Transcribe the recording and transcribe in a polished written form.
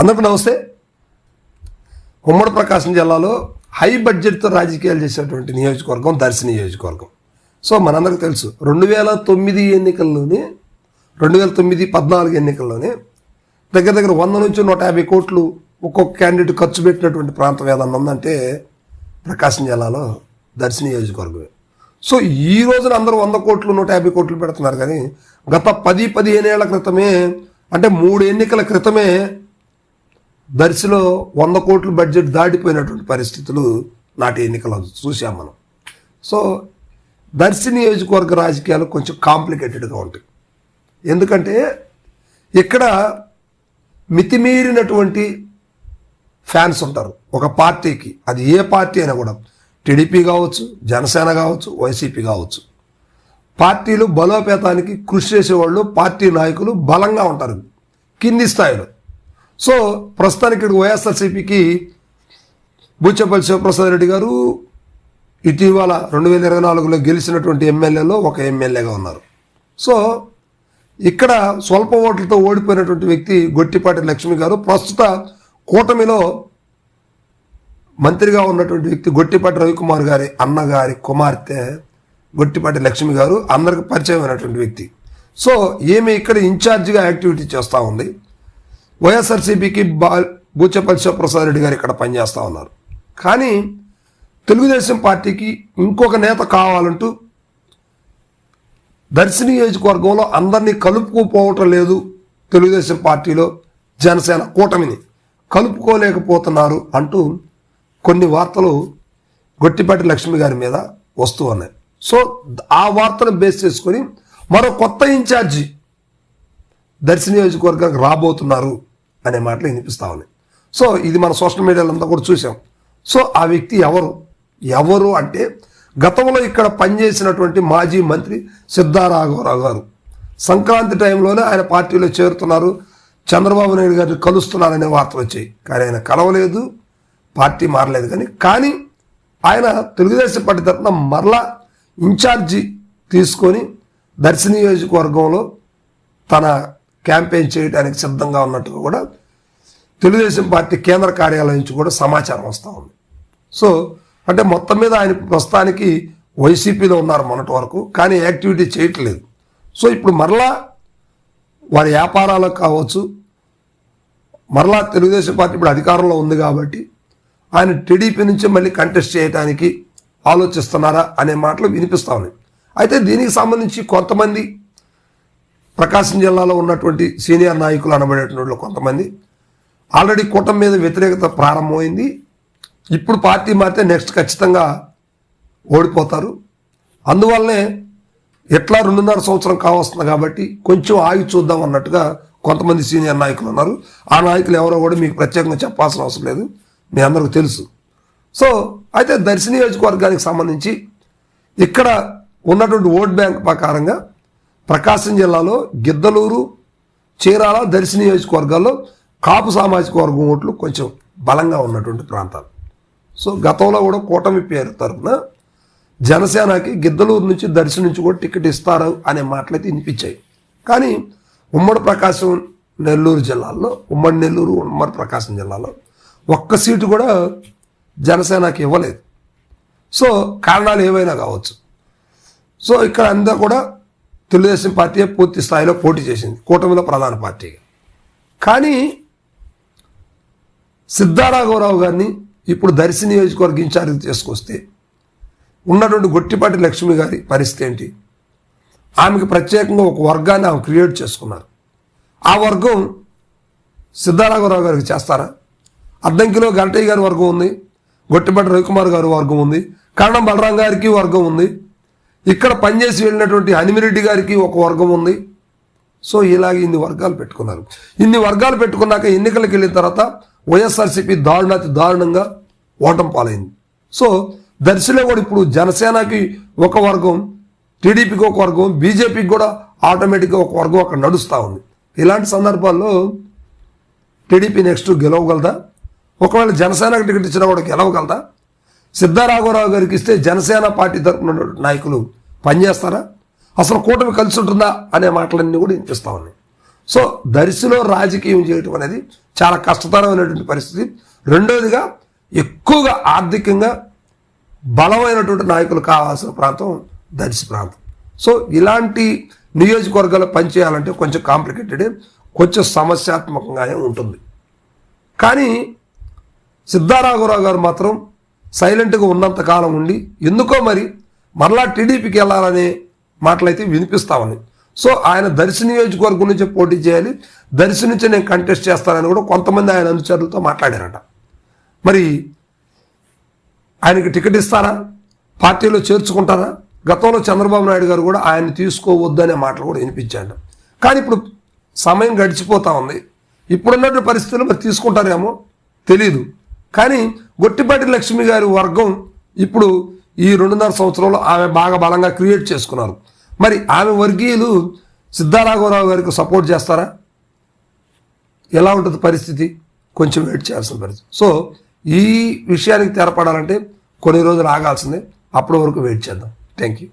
అందరికీ నమస్తే. ఉమ్మడి ప్రకాశం జిల్లాలో హై బడ్జెట్తో రాజకీయాలు చేసేటువంటి నియోజకవర్గం దర్శి నియోజకవర్గం. సో మనందరికీ తెలుసు 2009 ఎన్నికల్లోనే 2014 ఎన్నికల్లోనే దగ్గర 100 నుంచి 150 కోట్లు ఒక్కొక్క క్యాండిడేట్ ఖర్చు పెట్టినటువంటి ప్రాంతం ఏదన్నా ఉందంటే ప్రకాశం జిల్లాలో దర్శి నియోజకవర్గమే. సో ఈ రోజున అందరూ 100 కోట్లు 150 కోట్లు పెడుతున్నారు, కానీ గత 10-15 ఏళ్ల క్రితమే, అంటే 3 ఎన్నికల క్రితమే దర్శిలో 100 కోట్ల బడ్జెట్ దాటిపోయినటువంటి పరిస్థితులు నాటి ఎన్నికలు చూసాం మనం. సో దర్శి నియోజకవర్గ రాజకీయాలు కొంచెం కాంప్లికేటెడ్గా ఉంటాయి. ఎందుకంటే ఇక్కడ మితిమీరినటువంటి ఫ్యాన్స్ ఉంటారు ఒక పార్టీకి. అది ఏ పార్టీ అయినా కూడా, టీడీపీ కావచ్చు, జనసేన కావచ్చు, వైసీపీ కావచ్చు. పార్టీలు బలోపేతానికి కృషి చేసేవాళ్ళు, పార్టీ నాయకులు బలంగా ఉంటారు కింది స్థాయిలో. సో ప్రస్తుతానికి ఇక్కడ వైఎస్ఆర్సీపీకి బూచేపల్లి శివప్రసాద్ రెడ్డి గారు ఇటీవల 2024లో గెలిచినటువంటి ఎమ్మెల్యేలో ఒక ఎమ్మెల్యేగా ఉన్నారు. సో ఇక్కడ స్వల్ప ఓట్లతో ఓడిపోయినటువంటి వ్యక్తి గొట్టిపాటి లక్ష్మి గారు ప్రస్తుత కూటమిలో మంత్రిగా ఉన్నటువంటి వ్యక్తి గొట్టిపాటి రవికుమార్ గారి అన్నగారి కుమార్తె గొట్టిపాటి లక్ష్మి గారు అందరికి పరిచయమైనటువంటి వ్యక్తి. సో ఈమె ఇక్కడ ఇన్ఛార్జిగా యాక్టివిటీ చేస్తూ ఉంది. వైఎస్ఆర్సీపీకి బూచేపల్లి శివప్రసాద్ రెడ్డి గారు ఇక్కడ పనిచేస్తూ ఉన్నారు. కానీ తెలుగుదేశం పార్టీకి ఇంకొక నేత కావాలంటూ దర్శి నియోజకవర్గంలో అందరినీ కలుపుకోపోవటం లేదు. తెలుగుదేశం పార్టీలో జనసేన కూటమిని కలుపుకోలేకపోతున్నారు అంటూ కొన్ని వార్తలు గొట్టిపాటి లక్ష్మి గారి మీద వస్తూ ఉన్నాయి. సో ఆ వార్తను బేస్ చేసుకొని మరో కొత్త ఇన్ఛార్జి దర్శి నియోజకవర్గానికి రాబోతున్నారు అనే మాటలు వినిపిస్తా ఉన్నాయి. సో ఇది మన సోషల్ మీడియాలో అంతా కూడా చూసాం. సో ఆ వ్యక్తి ఎవరు అంటే గతంలో ఇక్కడ పనిచేసినటువంటి మాజీ మంత్రి సిద్ధారాఘవరావు గారు. సంక్రాంతి టైంలోనే ఆయన పార్టీలో చేరుతున్నారు, చంద్రబాబు నాయుడు గారిని కలుస్తున్నారనే వార్తలు వచ్చాయి. కానీ ఆయన కలవలేదు, పార్టీ మారలేదు. కానీ ఆయన తెలుగుదేశం పార్టీ తరఫున మరలా ఇన్ఛార్జి తీసుకొని దర్శి నియోజకవర్గంలో తన క్యాంపెయిన్ చేయడానికి సిద్ధంగా ఉన్నట్టుగా కూడా తెలుగుదేశం పార్టీ కేంద్ర కార్యాలయం నుంచి కూడా సమాచారం వస్తూ ఉంది. సో అంటే మొత్తం మీద ఆయన ప్రస్తుతానికి వైసీపీలో ఉన్నారు మొన్నటి వరకు, కానీ యాక్టివిటీ చేయట్లేదు. సో ఇప్పుడు మరలా వారి వ్యాపారాలకు కావచ్చు, మరలా తెలుగుదేశం పార్టీ ఇప్పుడు అధికారంలో ఉంది కాబట్టి ఆయన టీడీపీ నుంచి మళ్ళీ కంటెస్ట్ చేయడానికి ఆలోచిస్తున్నారా అనే మాటలు వినిపిస్తూ ఉన్నాయి. అయితే దీనికి సంబంధించి కొంతమంది ప్రకాశం జిల్లాలో ఉన్నటువంటి సీనియర్ నాయకులు అనబడేటువంటి కొంతమంది ఆల్రెడీ కూటమి మీద వ్యతిరేకత ప్రారంభమైంది. ఇప్పుడు పార్టీ మారితే నెక్స్ట్ ఖచ్చితంగా ఓడిపోతారు, అందువల్లనే ఎట్లా 2.5 సంవత్సరం కావస్తుంది కాబట్టి కొంచెం ఆగి చూద్దాం అన్నట్టుగా కొంతమంది సీనియర్ నాయకులు ఉన్నారు. ఆ నాయకులు ఎవరో కూడా మీకు ప్రత్యేకంగా చెప్పాల్సిన అవసరం లేదు, మీ అందరికీ తెలుసు. సో అయితే దర్శి నియోజకవర్గానికి సంబంధించి ఇక్కడ ఉన్నటువంటి ఓట్ బ్యాంక్ ప్రకారంగా ప్రకాశం జిల్లాలో గిద్దలూరు, చీరాల, దర్శి నియోజకవర్గాల్లో కాపు సామాజిక వర్గం ఓట్లు కొంచెం బలంగా ఉన్నటువంటి ప్రాంతాలు. సో గతంలో కూడా కూటమి పేరు తరఫున జనసేనకి గిద్దలూరు నుంచి దర్శి నుంచి కూడా టికెట్ ఇస్తారు అనే మాటలైతే వినిపించాయి. కానీ ఉమ్మడి ప్రకాశం నెల్లూరు జిల్లాల్లో, ఉమ్మడి నెల్లూరు ఉమ్మడి ప్రకాశం జిల్లాలో ఒక్క సీటు కూడా జనసేనకి ఇవ్వలేదు. సో కారణాలు ఏవైనా కావచ్చు. సో ఇక్కడ అంతా కూడా తెలుగుదేశం పార్టీ పూర్తి స్థాయిలో పోటీ చేసింది కూటమిలో ప్రధాన పార్టీగా. కానీ సిద్ధారాఘవరావు గారిని ఇప్పుడు దర్శి నియోజకవర్గ ఇన్ఛార్జి తీసుకొస్తే ఉన్నటువంటి గొట్టిపాటి లక్ష్మి గారి పరిస్థితి ఏంటి? ఆమెకు ప్రత్యేకంగా ఒక వర్గాన్ని ఆమె క్రియేట్ చేసుకున్నారు. ఆ వర్గం సిద్ధారాఘవరావు గారికి చేస్తారా? అద్దంకిలో గంటయ్య గారి వర్గం ఉంది, గొట్టిపాటి రవికుమార్ గారి వర్గం ఉంది, కరణం బలరాం గారికి వర్గం ఉంది, ఇక్కడ పనిచేసి వెళ్ళినటువంటి హనిమిరెడ్డి గారికి ఒక వర్గం ఉంది. సో ఇలాగే ఇన్ని వర్గాలు పెట్టుకున్నారు. ఇన్ని వర్గాలు పెట్టుకున్నాక ఎన్నికలకు వెళ్ళిన తర్వాత వైఎస్ఆర్సీపీ దారుణంగా ఓటమి పాలైంది. సో దర్శిలో కూడా ఇప్పుడు జనసేనకి ఒక వర్గం, టీడీపీకి ఒక వర్గం, బీజేపీకి కూడా ఆటోమేటిక్గా ఒక వర్గం అక్కడ నడుస్తూ ఉంది. ఇలాంటి సందర్భాల్లో టీడీపీ నెక్స్ట్ గెలవగలదా? ఒకవేళ జనసేనకు టికెట్ ఇచ్చినా కూడా గెలవగలదా? సిద్ధారాఘవరావు గారికి ఇస్తే జనసేన పార్టీ తరపున నాయకులు పనిచేస్తారా? అసలు కూటమి కలిసి ఉంటుందా అనే మాటలన్నీ కూడా వినిపిస్తూ ఉన్నాయి. సో దర్శిలో రాజకీయం చేయటం అనేది చాలా కష్టతరమైనటువంటి పరిస్థితి. రెండోదిగా ఎక్కువగా ఆర్థికంగా బలమైనటువంటి నాయకులు కావాల్సిన ప్రాంతం దర్శి ప్రాంతం. సో ఇలాంటి నియోజకవర్గాలు పనిచేయాలంటే కొంచెం కాంప్లికేటెడ్, కొంచెం సమస్యాత్మకంగానే ఉంటుంది. కానీ సిద్ధారాఘవరావు గారు మాత్రం సైలెంట్గా ఉన్నంతకాలం ఉండి ఎందుకో మరి మరలా టీడీపీకి వెళ్ళాలనే మాటలైతే వినిపిస్తా ఉన్నాయి. సో ఆయన దర్శి నియోజకవర్గం నుంచి పోటీ చేయాలి, దర్శి నుంచి నేను కంటెస్ట్ చేస్తానని కూడా కొంతమంది ఆయన అనుచరులతో మాట్లాడారట. మరి ఆయనకి టికెట్ ఇస్తారా, పార్టీలో చేర్చుకుంటారా? గతంలో చంద్రబాబు నాయుడు గారు కూడా ఆయన తీసుకోవద్దనే మాటలు కూడా వినిపించాడు. కానీ ఇప్పుడు సమయం గడిచిపోతా ఉంది, ఇప్పుడున్నటువంటి పరిస్థితుల్లో మరి తీసుకుంటారేమో తెలీదు. కానీ గొట్టిపాటి లక్ష్మి గారి వర్గం ఇప్పుడు ఈ 2.5 సంవత్సరంలో ఆమె బాగా బలంగా క్రియేట్ చేసుకున్నారు. మరి ఆమె వర్గీయులు సిద్ధారాఘవరావు గారికి సపోర్ట్ చేస్తారా? ఎలా ఉంటుంది పరిస్థితి? కొంచెం వెయిట్ చేయాల్సిన పరిస్థితి. సో ఈ విషయానికి తెరపడాలంటే కొన్ని రోజులు ఆగాల్సిందే. అప్పటి వరకు వెయిట్ చేద్దాం. Thank you.